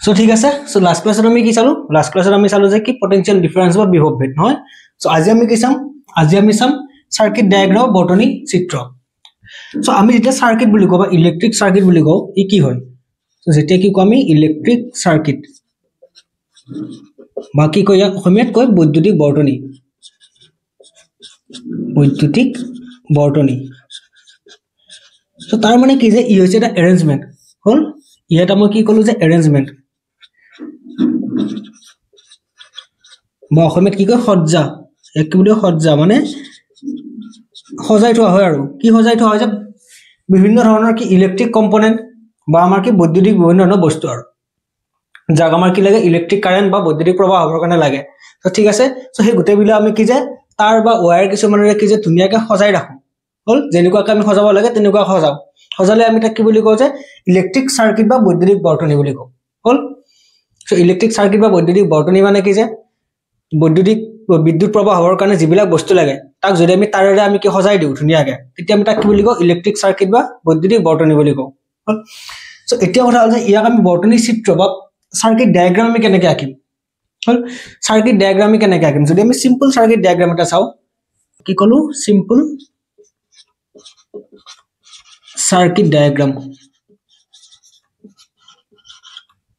so ঠিক আছে so last ক্লাছত আমি কি চালো লাস্ট ক্লাছত আমি চালো যে কি পটেনশিয়াল ডিফারেন্স বা বিভব ভেদ নহয় সো আজি আমি কি চাম আজি আমি চাম সার্কিট ডায়াগ্রাম বৰ্তনী চিত্ৰ সো আমি যেতিয়া সাৰ্কিট বুলি কওঁ বা ইলেক্ট্ৰিক সার্কিট বুলি কওঁ ই কি হয় সো যেতিয়া কি কওঁ আমি ইলেক্ট্ৰিক সাৰ্কিট বা কি কয় অসমীয়াত কয় বৈদ্যুতিক বৰ্তনী সো তাৰ মানে কি যে ই হৈছে এটা এৰেঞ্জমেন্ট হল ইয়াত আমি কি কলো যে এৰেঞ্জমেন্ট বা অসমীয়াত কি কয় সজ্জা এক বুলি সজ্জা মানে সজাই থোৱা হয় আৰু কি সজাই থোৱা হয় যে বিভিন্ন ধৰণৰ কি ইলেক্ট্ৰিক কম্পোনেন্ট বা আমাৰ কি বৈদ্যুতিক বিভিন্ন ধৰণৰ বস্তু আৰু যাক আমাৰ কি লাগে ইলেক্ট্ৰিক কাৰেন্ট বা বৈদ্যুতিক প্ৰবাহ হ'বৰ কাৰণে লাগে তো ঠিক আছে সো সেই গোটেই বিলা আমি কি যে তার বা ওয়্যাৰ কিছুমানৰে কি যে ধুনিয়াকে সজাই ৰাখো হল যেনেকুৱাকে আমি সজাব লাগে তেনেকুৱা সজালে আমি তাক কি বুলি কওঁ যে ইলেক্ট্ৰিক সাৰ্কিট বা বৈদ্যুতিক বৰ্তনী বুলি কওঁ হল সো ইলেক্ট্ৰিক সাৰ্কিট বা বৈদ্যুতিক বৰ্তনী মানে কি যে বৈদ্যুতিক বিদ্যুৎ প্ৰবাহ হ'বৰ কাৰণে যিবিলাক বস্তু লাগে তাক যদি আমি তাৰেৰে আমি কি সজাই দিও ধুনিয়াকে তেতিয়া আমি তাক কি বুলি কওঁ ইলেক্ট্ৰিক সাৰ্কিট বা বৈদ্যুতিক বৰ্তনী বুলি কওঁ সো এতিয়া কথা হ'ল যে ইয়াক আমি বৰ্তনী চিত্ৰ বা সার্কিট ডায়াগ্রাম আমি কেনেকৈ আঁকিম হল সার্কিট ডায়াগ্রাম আমি কেনেকৈ আঁকিম যদি আমি সিম্পল সার্কিট ডায়াগ্রাম এটা চাও কি কলো সিম্পল সার্কিট ডায়াগ্রাম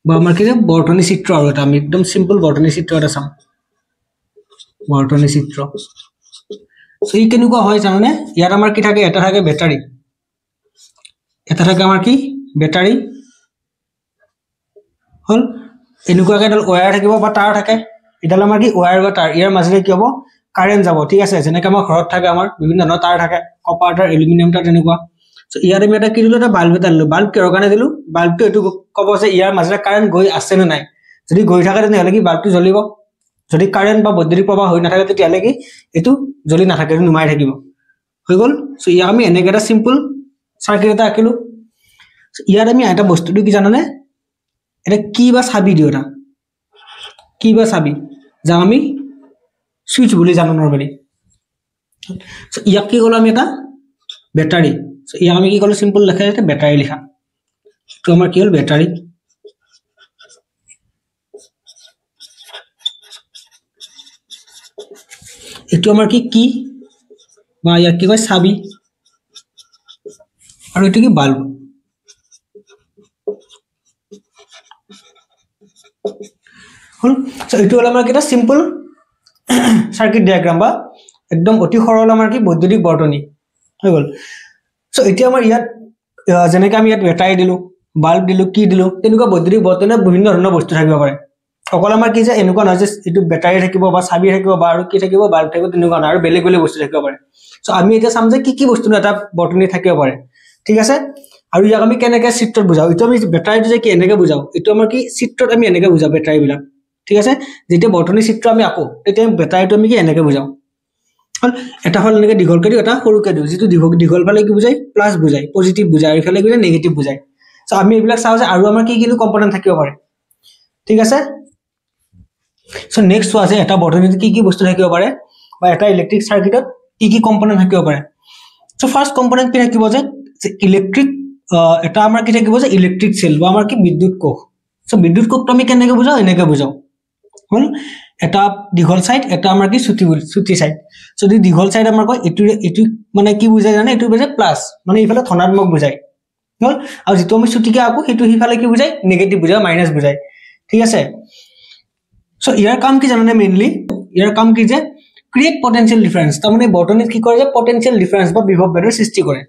বা আমাৰ কি বৰ্তনী চিত্ৰ আৰু এটা আমি একদম সিম্পল বৰ্তনী চিত্ৰ এটা চাম বৰ্তনী চিত্ৰ সো ই কেনেকুৱা হয় জানানে ইয়াত আমাৰ কি থাকে এটা থাকে ব্যাটাৰী এটা থাকে আমাৰ কি ব্যাটাৰী হল এনেকুৱাকে এডাল ওয়্যাৰ থাকিব বা তাৰ থাকে এডাল আমাৰ কি ওয়্যাৰ বা তাৰ ইয়াৰ মাজেৰে কি হ'ব কাৰেন্ট যাব ঠিক আছে যেনেকৈ আমাৰ ঘৰত থাকে আমাৰ বিভিন্ন ধৰণৰ তাৰ থাকে কপাৰ তাৰ এলুমিনিয়াম তাৰ তেনেকুৱা সো ইয়াত আমি এটা কি দিলো এটা বাল্ব এটা দিলো বাল্ব কিহৰ কাৰণে দিলো বাল্বটো এটো ক'ব যে ইয়াৰ মাজেৰে কারেন্ট গৈ আছে নে নাই যদি গৈ থাকে তেনেহলে কি বাল্বটো জ্বলিব যদি কারেন্ট বা বৈদ্যুতিক প্ৰবাহ হৈ নাথাকে তেতিয়ালে কি এটো জ্বলি নাথাকে এটো নুমাই থাকিব হৈ গল সো ইয়াক আমি এনেকৈ এটা সিম্পল সার্কিট এটা আঁকিলো ইয়াত আমি এটা বস্তুটো কি জানানে এটা কি বা চাবি দিও এটা কি বা চাবি যা আমি সুইচ বুলি জানো নরমালি সো ইয়াক কি কলো আমি এটা ব্যাটাৰী সো ইয়াক আমি কি কলো সিম্পল লেখা এটা ব্যাটাৰী লিখা তো আমাৰ কি হল ব্যাটাৰী এটো আমাৰ কি বা ইয়াক কি কয় চাবি আৰু এটো কি বাল্ব হল সো এটো হল আমাৰ কিটা সিম্পল সাৰ্কিট ডায়াগ্ৰাম বা একদম অতি সৰল আমাৰ কি বৈদ্যুতিক বৰ্তনী হৈ গল সো এতিয়া আমাৰ ইয়াত যেনেকৈ আমি ইয়াত ব্যাটাৰী দিলো বাল্ব দিলো কি দিলো তেনেকুৱা বৈদ্যুতিক বৰ্তনীত বিভিন্ন ধৰণৰ বস্তু থাকিব পাৰে অকল আমাৰ কি যে এনেকুৱা নহয় যে এটো ব্যাটাৰী থাকিব বা চাবি থাকিব বা আৰু কি থাকিব বাল্ব থাকিব তেনেকুৱা নহয় আৰু বেলেগ বেলেগ বস্তু থাকিব পাৰে সো আমি এতিয়া চাম যে কি বস্তু এটা বৰ্তনী থাকিব পাৰে ঠিক আছে আৰু ইয়াক আমি কেনেকৈ চিত্ৰত বুজাও এটো আমি ব্যাটাৰীটো যে কি এনেকৈ বুজাও এটো আমাৰ কি চিত্ৰত আমি এনেকৈ বুজাও ব্যাটাৰী বিলাক ঠিক আছে যেতিয়া বৰ্তনী চিত্ৰ আমি আকো তেতিয়া ব্যাটাৰীটো আমি কি এনেকৈ বুজাও হল এটা হল এনেকৈ দীঘলকৈ দিও এটা সৰুকৈ দিও যেটো দীঘল ফালে কি বুজাই প্লাস বুজাই পজিটিভ বুজাই আৰু ফালে কি নেগেটিভ বুজাই সো আমি এইবিলাক চাও যে আৰু আমাৰ কি কম্পোনেন্ট থাকিব পাৰে ঠিক আছে সো নেক্সট আছে এটা বৰ্তনীত কি বস্তু থাকিব পাৰে বা এটা ইলেক্ট্ৰিক সাৰ্কিটত কি কম্পোনেন্ট থাকিব পাৰে সো ফাৰ্স্ট কম্পোনেন্ট কি থাকিব যে ইলেক্ট্ৰিক এটা আমাৰ কি থাকিব যে ইলেক্ট্ৰিক সেল বা আমাৰ কি বিদ্যুৎ কোষ সো বিদ্যুৎ কোষটো আমি কেনেকৈ বুজাও এনেকৈ বুজাও হল এটা দীঘল সাইড এটা আমাৰ কি ছুটি সাইড যদি দীঘল সাইড আমাৰ কয় এটো মানে কি বুজায় জানে এটো বুজায় প্লাস মানে ইফালে ধনাত্মক বুজায় হল আৰু যেটো আমি ছুটিকে আকো হেতু হিফালে কি বুজায় নেগেটিভ বুজায় মাইনাস বুজায় ঠিক আছে সো ইয়াৰ কাম কি জানানে মেইনলি ইয়াৰ কাম কি যে ক্ৰিয়েট পটেনশিয়াল ডিফাৰেন্স তাৰ মানে বৰ্তনীত কি কৰে যে পটেনশিয়াল ডিফাৰেন্স বা বিভব ভেদৰ সৃষ্টি কৰে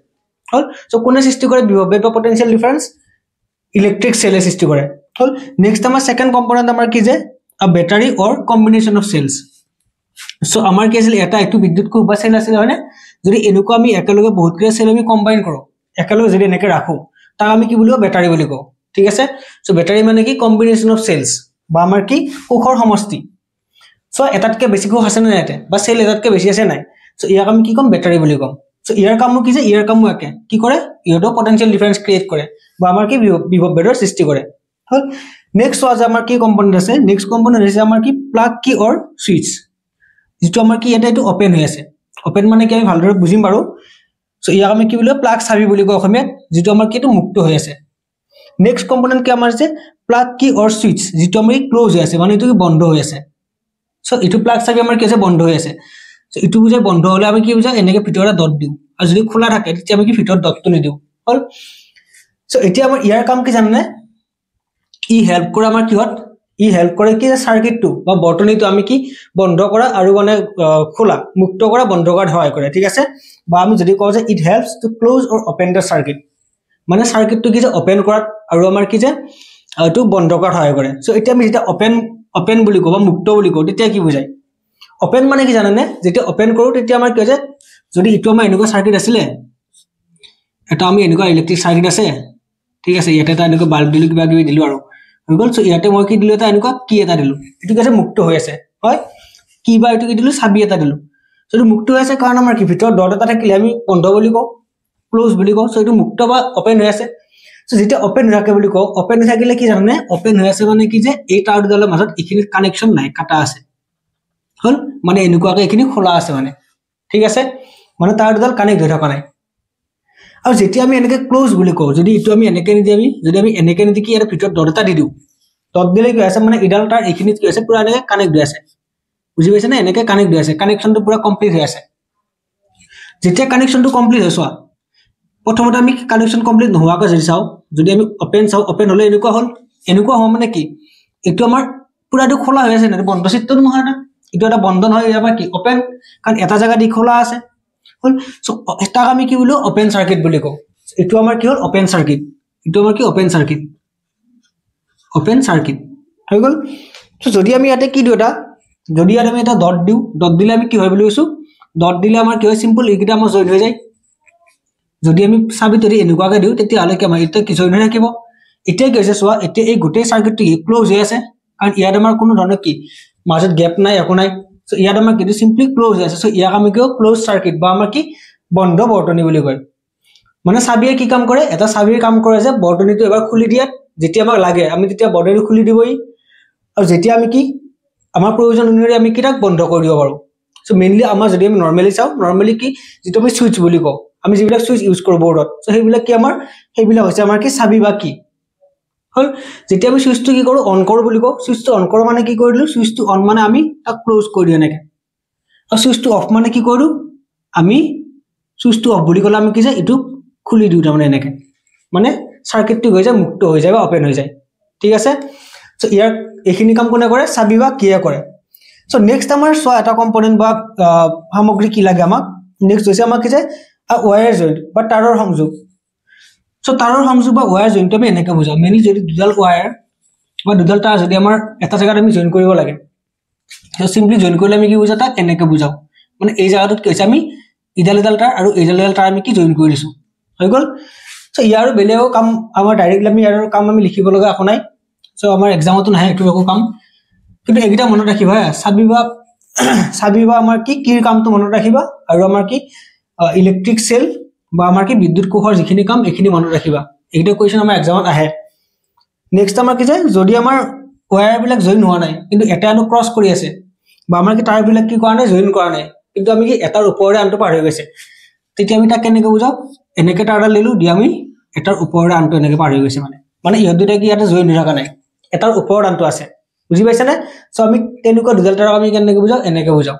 হল সো কোনে সৃষ্টি কৰে বিভব ভেদ বা পটেনশিয়াল ডিফাৰেন্স ইলেক্ট্ৰিক সেলে সৃষ্টি কৰে হল নেক্সট আমাৰ সেকেন্ড কম্পোনেন্ট আমাৰ কি যে a battery or combination of cells so আমাৰ কি আছিল এটা একটু বিদ্যুৎ কোষ বা সেল আছিল হয়নে যদি এনেকুৱা আমি একেলগে বহুত কেইটা সেল আমি কম্বাইন কৰো একেলগে যদি এনেকৈ ৰাখো তাক আমি কি বুলিও ব্যাটাৰী বুলি কওঁ ঠিক আছে সো ব্যাটাৰী মানে কি কম্বিনেশন অফ সেলস বা আমাৰ কি কোষৰ সমষ্টি সো এটাতকে বেছি কোষ আছে না এতে বা সেল এটাতকে বেছি আছে নাই সো ইয়াক আমি কি কম ব্যাটাৰী বুলি কম সো ইয়াৰ কামো কি যে ইয়াৰ কামো একে কি কৰে ইহটো পটেনশিয়াল ডিফাৰেন্স ক্ৰিয়েট কৰে বা আমাৰ কি বিভব ভেদৰ সৃষ্টি কৰে হল নেক্সট was আমাৰ কি কম্পোনেন্ট আছে নেক্সট কম্পোনেন্ট আছে আমাৰ কি প্লাগ কি অৰ সুইচ যেটো আমাৰ কি এটা এটো ওপেন হৈ আছে ওপেন মানে কি আমি ভালদৰে বুজিম বাৰু সো ইয়াক আমি কি বুলিও প্লাগ চাবি বুলি কওঁ অসমীয়াত যেটো আমাৰ কি এটো মুক্ত হৈ আছে নেক্সট কম্পোনেন্ট কি আমাৰ আছে প্লাগ কি অৰ সুইচ যেটো আমি ক্লোজ হৈ আছে মানে এটো কি বন্ধ হৈ আছে সো এটো প্লাগ চাবি আমাৰ কি আছে বন্ধ হৈ আছে সো এটো বুঝে বন্ধ হলে আমি কি বুঝা এনেকে ভিতৰত ডট দিও আৰু যদি খোলা থাকে তেতিয়া আমি কি ভিতৰত ডটটো নিদিও হল সো এতিয়া আমাৰ ইয়াৰ কাম কি জাননে ই হেল্প কৰে আমাৰ কিহত ই হেল্প কৰে কি সাৰ্কিটটো বা বৰ্তনীটো আমি কি বন্ধ কৰা আৰু মানে খোলা মুক্ত কৰা বন্ধ কৰাত সহায় কৰে ঠিক আছে বা আমি যদি কওঁ যে it helps to close or open the circuit মানে সাৰ্কিটটো কি যে ওপেন কৰাত আৰু আমাৰ কি যে এটো বন্ধ কৰাত সহায় কৰে সো এতিয়া আমি যেটা ওপেন বুলি কওঁ বা মুক্ত বুলি কওঁ তেতিয়া কি বুজায় ওপেন মানে কি জানেনে যেটা ওপেন কৰো তেতিয়া আমাৰ কি যে যদি ইটো আমাৰ এনেকুৱা সাৰ্কিট আছিলে এটা আমি এনেকুৱা ইলেক্ট্ৰিক সাৰ্কিট আছে ঠিক আছে ইয়াতে এটা এনেকুৱা বাল্ব দিলু কিবা কিবি দিলু আৰু হৈ গল সো ইয়াতে মই কি দিলু এটা এনেকুৱা কি এটা দিলু এটো কি আছে মুক্ত হৈ আছে হয় কি বা এটো কি দিলু চাবি এটা দিলু সো এটো মুক্ত হৈ আছে কাৰণ আমাৰ কি ভিতৰত ডট এটা থাকিলে আমি বন্ধ বুলি কওঁ ক্লোজ বুলি কওঁ সো এটো মুক্ত বা ওপেন হৈ আছে সো যেটা ওপেন ৰাখে বুলি কওঁ ওপেন থাকিলে কি জানে ওপেন হৈ আছে মানে কি যে এই তার দুডালৰ মাজত এখিনি কানেকশন নাই কাটা আছে হল মানে এনেকুৱাকে এখিনি খোলা আছে মানে ঠিক আছে মানে তাৰ দুডাল কানেক্ট হৈ থকা নাই আৰু যেতিয়া আমি এনেকে ক্লোজ বুলি কওঁ যদি ইটো আমি এনেকে নিদি আমি যদি আমি এনেকে নিদি কি এৰ ভিতৰত ডট এটা দি দিও ডট দিলে কি আছে মানে ইডাল তাৰ এখিনিত কি আছে পুৰা এনেকে কানেক্ট হৈ আছে বুজি পাইছে না এনেকে কানেক্ট হৈ আছে কানেকশনটো পুৰা কমপ্লিট হৈ আছে যেতিয়া কানেকশনটো কমপ্লিট হৈছে প্ৰথমতে আমি কানেকশন কমপ্লিট নোহোৱাকৈ যদি চাও যদি আমি ওপেন চাও ওপেন হলে এনেকুৱা হয় মানে কি এটো আমাৰ পুৰাটো খোলা হৈ আছে না বন্ধ চিত্তটো নহয় না এটো এটা বন্ধন হয় ইয়াবা কি ওপেন কাৰণ এটা জায়গা দি খোলা আছে হল সো এটা আমি কি বলো ওপেন সার্কিট বুলি কও এটো আমাৰ কি হল ওপেন সাৰ্কিট এটো আমাৰ কি ওপেন সার্কিট হৈ গল সো যদি আমি ইয়াতে কি দিও এটা যদি আমি এটা ডট দিও ডট দিলে আমি কি হয় বুলি কৈছো ডট দিলে আমাৰ কি হয় সিম্পল এইকিটা আমাৰ জয়েন হৈ যায় যদি আমি সাবি তৰি এনেকুৱাকে দিও তেতিয়া হলে কি আমাৰ এটা কি জয়েন হৈ থাকিব এতিয়া কি হৈছে সোৱা এতিয়া এই গোটেই সাৰ্কিটটো ক্লোজ হৈ আছে কাৰণ ইয়াত আমাৰ কোনো ধৰণৰ কি মাজত গ্যাপ নাই একো নাই সো ইয়াত আমাৰ কি সিম্পলি ক্লোজ হৈ আছে সো ইয়াক আমি কি ক্লোজ সার্কিট বা আমাৰ কি বন্ধ বৰ্তনী বুলি কয় মানে সাবিয়ে কি কাম কৰে এটা সাবিৰ কাম কৰে যে বৰ্তনীটো এবাৰ খুলি দিয়ে যেতিয়া আমাক লাগে আমি তেতিয়া বৰ্তনী খুলি দিবই আৰু যেতিয়া আমি কি আমাৰ প্ৰয়োজন অনুসৰি আমি কিটাক বন্ধ কৰি দিব পাৰো সো মেইনলি আমাৰ যদি আমি নরমালি চাও নরমালি কি যেটো আমি সুইচ বুলি কওঁ আমি যিবিলাক সুইচ ইউজ কৰো বৰ্ডত সো সেইবিলাক কি আমাৰ সেইবিলাক হৈছে আমাৰ কি সাবি বা কি হল যেতিয়া আমি সুইচটো কি কৰো অন কৰো বুলি কওঁ সুইচটো অন কৰো মানে কি কৰিলো সুইচটো অন মানে আমি তাক ক্লোজ কৰি দিও এনেকে আৰু সুইচটো অফ মানে কি কৰো আমি সুইচটো অফ বুলি কলে আমি কি যে এটো খুলি দিও তাৰমানে এনেকে মানে সার্কিটটো হৈ যায় মুক্ত হৈ যায় বা ওপেন হৈ যায় ঠিক আছে সো ইয়াৰ এখিনি কাম কোনে কৰে সাবি বা কিয়ে কৰে সো নেক্সট আমাৰ সোৱা এটা কম্পোনেন্ট বা সামগ্ৰী কি লাগে আমাক নেক্সট হৈছে আমাক কি যে ওয়্যাৰ জইন্ট বা তাৰৰ সংযোগ সো তাৰৰ সংযোগ বা ওয়্যাৰ জইন্ট আমি এনেকে বুজাও মেইনলি যদি দুডাল ওয়্যাৰ বা দুডাল তাৰ যদি আমাৰ এটা জায়গাত আমি জয়েন কৰিব লাগে সো সিম্পলি জয়েন কৰিলে আমি কি বুজাও তাক এনেকে বুজাও মানে এই জায়গাটোত কি হৈছে আমি ইডাল তার আৰু ইডাল তাৰ আমি কি জয়েন কৰি দিছো হৈ গল সো ইয়াৰ বেলেও কাম আমাৰ ডাইৰেক্টলি আমি ইয়াৰ কাম আমি লিখিব লগা একো নাই সো আমাৰ এক্সামতো নাহে এটো একো কাম কিন্তু এগিটা মনত ৰাখিবা সাবি বা আমাৰ কিৰ কামটো মনত ৰাখিবা আৰু আমাৰ কি ইলেক্ট্ৰিক সেল বা আমাৰ কি বিদ্যুৎ কোষৰ যিখিনি কাম এখিনি মনত ৰাখিবা এগিটা কোৱেশ্চন আমাৰ এক্সামত আহে নেক্সট আমাৰ কি যে যদি আমাৰ ওয়্যাৰ বিলাক জয়েন হোৱা নাই কিন্তু এটা আনো ক্ৰস কৰি আছে বা আমাৰ কি তাৰ বিলাক কি কৰা নাই জয়েন কৰা নাই কিন্তু আমি কি এটাৰ ওপৰে আনটো পাৰ হৈ গৈছে তেতিয়া আমি তাক কেনেকৈ বুজাও এনেকে তাৰডাল লিলু দি আমি এটাৰ ওপৰে আনটো এনেকে পাৰ হৈ গৈছে মানে ইহত দুটা কি ইয়াতে জয়েন হৈ থকা নাই এটাৰ ওপৰত আনটো আছে বুজি পাইছা না সো আমি তেনেকুৱা দুডাল তাৰক আমি কেনেকৈ বুজাও এনেকে বুজাও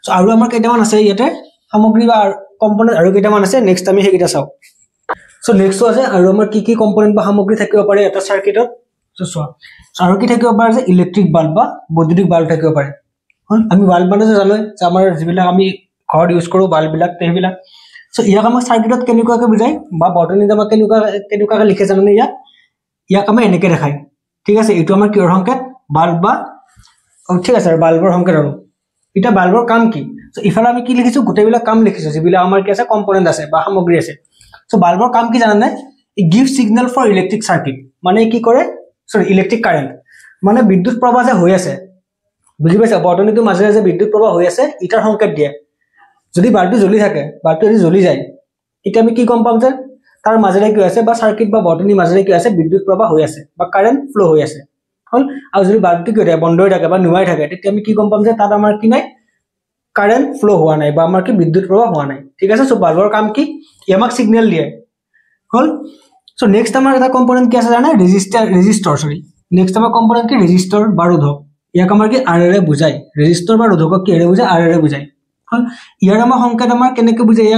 সো আৰু আমাৰ কেইটামান আছে ইয়াতে সামগ্ৰী বা কম্পোনেন্ট আৰু কেইটামান আছে নেক্সট আমি হেকিটা চাও সো নেক্সট আছে আৰু আমাৰ কি কম্পোনেন্ট বা সামগ্ৰী থাকিব পাৰে এটা সাৰ্কিটত সো সোৱা আৰু কি থাকিব পাৰে যে ইলেক্ট্ৰিক বাল্ব বা বৈদ্যুতিক বাল্ব থাকিব পাৰে আমি বাল্ব মানে জানো যে আমাৰ যিবিলাক আমি ঘৰত ইউজ কৰো বাল্ব বিলাক তেবিলাক সো ইয়াক আমাৰ সাৰ্কিটত কেনেকুৱাকে বুজায় বা বৰ্তনীত আমাৰ কেনেকুৱাকে লিখে জানো ইয়াক আমি এনেকে দেখায় ঠিক আছে এটো আমাৰ কিহৰ সংকেত বাল্ব বা ঠিক আছে বাল্বৰ সংকেত আৰু এটা বাল্বৰ কাম কি সো ইফালে আমি কি লিখিছো গোটেইবিলাক কাম লিখিছো যিবিলাক আমাৰ কি আছে কম্পোনেন্ট আছে বা সামগ্ৰী আছে সো বাল্বৰ কাম কি জানা নাই ই give signal for electric circuit মানে কি কৰে সৰি ইলেক্ট্ৰিক কাৰেন্ট মানে বিদ্যুৎ প্ৰবাহ যে হৈ আছে বুজি পাইছা বৰ্তনীটো মাজে যে বিদ্যুৎ প্ৰবাহ হৈ আছে ইটাৰ সংকেত দিয়ে যদি বাল্বটো জ্বলি থাকে বাল্বটো যদি জ্বলি যায় এটা আমি কি গম পাম যে তাৰ মাজেৰে কি আছে বা সাৰ্কিট বা বৰ্তনীৰ মাজেৰে কি আছে বিদ্যুৎ প্ৰবাহ হৈ আছে বা কাৰেন্ট ফ্লো হৈ আছে হল আৰু যদি বাল্বটো কি হয় বন্ধ হৈ থাকে বা নুমাই থাকে তেতিয়া আমি কি গম পাম যে তাত আমাৰ কি নাই কাৰেন্ট ফ্লো হোৱা নাই বা আমাৰ কি বিদ্যুৎ প্ৰবাহ হোৱা নাই ঠিক আছে সো বাল্বৰ কাম কি ইয়ামাক সিগন্যাল দিয়ে হল সো নেক্সট আমাৰ এটা কম্পোনেন্ট কি আছে জানা ৰেজিস্টৰ সৰি নেক্সট আমাৰ কম্পোনেন্ট কি ৰেজিস্টৰ বা ৰোধক ইয়াক আমাৰ কি R ৰে বুজায় ৰেজিস্টৰ বা ৰোধকক কি ৰে বুজায় R ৰে বুজায় হল ইয়াৰ আমাৰ সংকেত আমাৰ কেনেকৈ বুজায়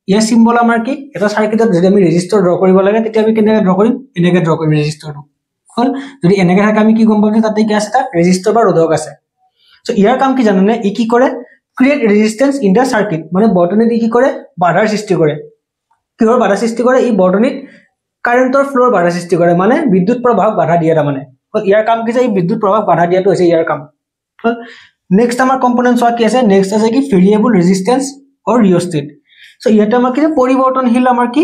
ইয়াৰ সিম্বল আমাৰ কি এটা সাৰ্কিটত যদি আমি ৰেজিস্টৰ ড্ৰ কৰিব লাগে তেতিয়া আমি কেনেকৈ ড্ৰ কৰিম এনেকৈ ড্ৰ কৰিম ৰেজিস্টৰটো হল যদি এনেকৈ থাকে আমি কি গম পাম যে তাতে কি আছে এটা ৰেজিস্টৰ বা ৰোধক আছে সো ইয়াৰ কাম কি জানেনে ই কি কৰে ক্ৰিয়েট ৰেজিস্ট্যান্স ইন দা সাৰ্কিট মানে বৰ্তনীত ই কি কৰে বাধাৰ সৃষ্টি কৰে কিহৰ বাধা সৃষ্টি কৰে ই বৰ্তনীত কাৰেন্টৰ ফ্লোৰ বাধা সৃষ্টি কৰে মানে বিদ্যুৎ প্ৰবাহক বাধা দিয়ে তাৰমানে ইয়াৰ কাম কি যে এই বিদ্যুৎ প্ৰবাহক বাধা দিয়াটো হৈছে ইয়াৰ কাম নেক্সট আমাৰ কম্পোনেন্টছ কি আছে নেক্সট আছে কি ভেৰিয়েবল ৰেজিস্ট্যান্স অৰ ৰিঅস্টেট সো ইয়াতে আমাৰ কি পৰিৱৰ্তনশীল আমাৰ কি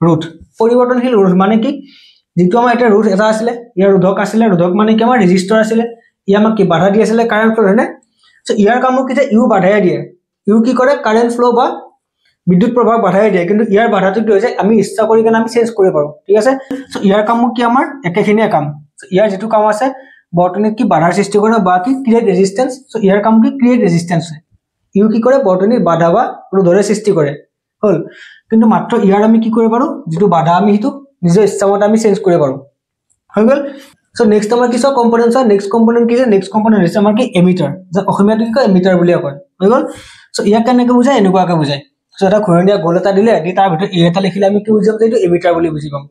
ৰোধ পৰিৱৰ্তনশীল ৰোধ মানে কি যেটো আমাৰ এটা ৰোধ এটা আছিল ইয়াৰ ৰোধক আছিল ৰোধক মানে কি আমাৰ ৰেজিস্টৰ আছিল ই আমাক কি বাধা দি আছিল কাৰেন্ট ফ্লো হয়নে সো ইয়াৰ কাম কি যে ইউ বাধাই দিয়ে ইউ কি কৰে কাৰেন্ট ফ্লো বা বিদ্যুৎ প্ৰবাহ বাধাই দিয়ে কিন্তু ইয়াৰ বাধাটো কি হৈছে আমি ইচ্ছা কৰি কেনে আমি চেঞ্জ কৰিব পাৰো ঠিক আছে সো ইয়াৰ কাম কি আমাৰ একেখিনিয়ে কাম সো ইয়াৰ যেটো কাম আছে বৰ্তনীত কি বাধাৰ সৃষ্টি কৰে বা কি ক্ৰিয়েট ৰেজিস্ট্যান্স সো ইয়াৰ কাম কি ক্ৰিয়েট ৰেজিস্ট্যান্স ইউ কি কৰে বৰ্তনীত বাধা বা ৰোধৰে সৃষ্টি কৰে হল কিন্তু মাত্ৰ ইয়াৰ আমি কি কৰিব পাৰো যেটো বাধা আমি হিটো নিজৰ ইচ্ছামতে আমি চেঞ্জ কৰিব পাৰো হৈ গল সো নেক্সট আমাৰ কি কম্পোনেন্টছ নেক্সট কম্পোনেন্ট কি নেক্সট কম্পোনেন্ট হৈছে আমাৰ কি এমিটাৰ যে অসমীয়াটো কি কয় এমিটাৰ বুলি কয় হৈ গল সো ইয়াক কেনেকৈ বুজায় এনেকুৱাকৈ বুজায় সো এটা ঘূৰণীয়া গোল এটা দিলে দি তাৰ ভিতৰত এটা লিখিলে আমি কি বুজিম যে এইটো এমিটাৰ বুলি বুজি পাম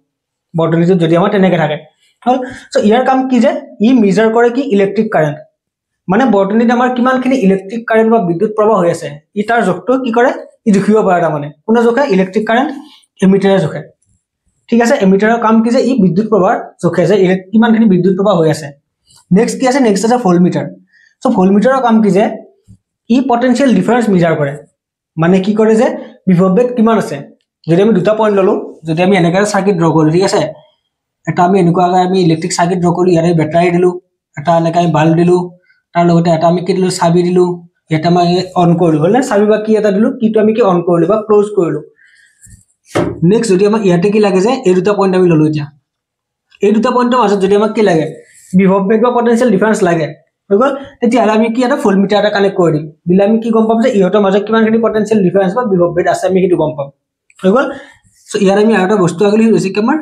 বৰ্তনীটো যদি আমাৰ তেনেকৈ থাকে হল সো ইয়াৰ কাম কি যে ই মেজাৰ কৰে কি ইলেক্ট্ৰিক কাৰেন্ট মানে বৰ্তনীত আমাৰ কিমানখিনি ইলেক্ট্ৰিক কাৰেন্ট বা বিদ্যুৎ প্ৰবাহ হৈ আছে ই তাৰ জোখটো কি কৰে ই জুখিব পাৰে তাৰমানে কোনে জোখে ইলেক্ট্ৰিক কাৰেন্ট এমিটাৰে জোখে ঠিক আছে এমিটাৰৰ কাম কি যে ই বিদ্যুৎ প্ৰবাহ জোখে যে কিমানখিনি বিদ্যুৎ প্ৰবাহ হৈ আছে নেক্সট কি আছে নেক্সট আছে ভোল্টমিটাৰ সো ভোল্টমিটাৰৰ কাম কি যে ই পটেনশিয়াল ডিফাৰেন্স মেজাৰ কৰে মানে কি কৰে যে বিভৱবেগ কিমান আছে যদি আমি দুটা পইণ্ট ললো যদি আমি এনেকা সাৰ্কিট ড্ৰ কৰো ঠিক আছে এটা আমি এনেকুৱাকৈ আমি ইলেক্ট্ৰিক সাৰ্কিট ড্ৰ কৰি ইয়াৰে বেটাৰী দিলো এটা এনেকা আমি বাল্ব দিলো তাৰ লগতে এটা আমি কি দিলো চাবি দিলো এটা আমি অন কৰিলো হলে চাবি বা কি এটা দিলো কিটো আমি কি অন কৰিলো বা ক্লোজ কৰিলো নেক্সট যদি আমাক ইয়াতে কি লাগে যে এই দুটা পইণ্ট আমি ললো এতিয়া এই দুটা পইণ্টৰ মাজত যদি আমাক কি লাগে বিভৱবেগ বা পটেনশিয়াল ডিফাৰেন্স লাগে হৈ গল তেতিয়াহ'লে আমি কি এটা ভোল্টমিটাৰ এটা কানেক্ট কৰি দিম দিলে আমি কি গম পাম যে ইহঁতৰ মাজত কিমানখিনি পটেনশিয়াল ডিফাৰেন্স বা বিভৱবেগ আছে আমি সেইটো গম পাম হৈ গল সো ইয়াৰ আমি আৰু এটা বস্তু আগলি হৈছে কি আমাৰ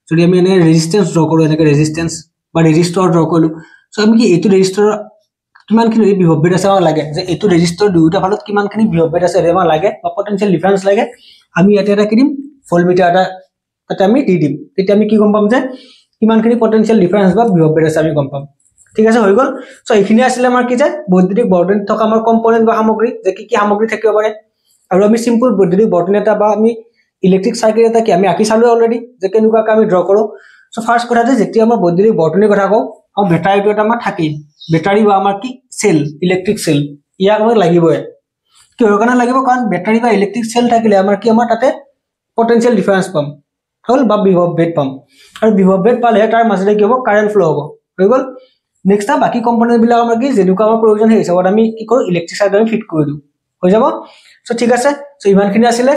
যদি আমি এনে ৰেজিস্ট্যান্স ড্ৰ কৰো এনেকৈ ৰেজিস্ট্যান্স বা ৰেজিস্টৰ ড্ৰ কৰিলো সো আমি কি এইটো ৰেজিস্টৰ কিমানখিনি বিভৱবেগ আছে আমাক লাগে যে এইটো ৰেজিস্টৰ দুটা ফালত কিমানখিনি বিভৱবেগ আছে আমাক লাগে বা পটেনশিয়াল ডিফাৰেন্স লাগে আমি ইয়াতে এটা কি দিম ভোল্টমিটাৰ এটা তাতে আমি দি দিম তেতিয়া আমি কি গম পাম যে কিমানখিনি পটেনশিয়াল ডিফাৰেন্স বা বিভৱবেগ আছে আমি গম পাম ঠিক আছে হৈ গল সো এইখিনি আছিল আমাৰ কি যে বৈদ্যুতিক বৰ্তনীত থকা আমাৰ কম্পোনেন্ট বা সামগ্ৰী যে কি সামগ্ৰী থাকিব পাৰে আৰু আমি সিম্পল বৈদ্যুতিক বৰ্তনী এটা বা আমি ইলেক্ট্ৰিক সাৰ্কিট এটা কি আমি আঁকি চালো অলৰেডি যে কেনেকুৱাকৈ আমি ড্ৰ কৰো সো ফাৰ্স্ট কথা যে যেতিয়া আমাৰ বৈদ্যুতিক বৰ্তনীৰ কথা কওঁ আৰু বেটাৰীটো এটা আমাৰ থাকেই বেটাৰী বা আমাৰ কি সেল ইলেক্ট্ৰিক সেল ইয়াক আমাক লাগিবই কিহৰ কাৰণে লাগিব কাৰণ বেটাৰী বা ইলেক্ট্ৰিক সেল থাকিলে আমাৰ কি আমাৰ তাতে পটেনশিয়াল ডিফাৰেন্স পাম হল বা বিভৱবেগ পাম আৰু বিভৱবেগ পালে তাৰ মাজতে কি হ'ব কাৰেন্ট ফ্লো হ'ব হৈ গল নেক্সট বাকি কম্পোনেন্ট বিলাক আমাৰ কি যেনেকুৱা আমাৰ প্ৰয়োজন সেই হিচাপত আমি কি কৰো ইলেক্ট্ৰিক সাৰ্কিট আমি ফিট কৰি দিও হৈ যাব সো ঠিক আছে সো ইমানখিনি আছিল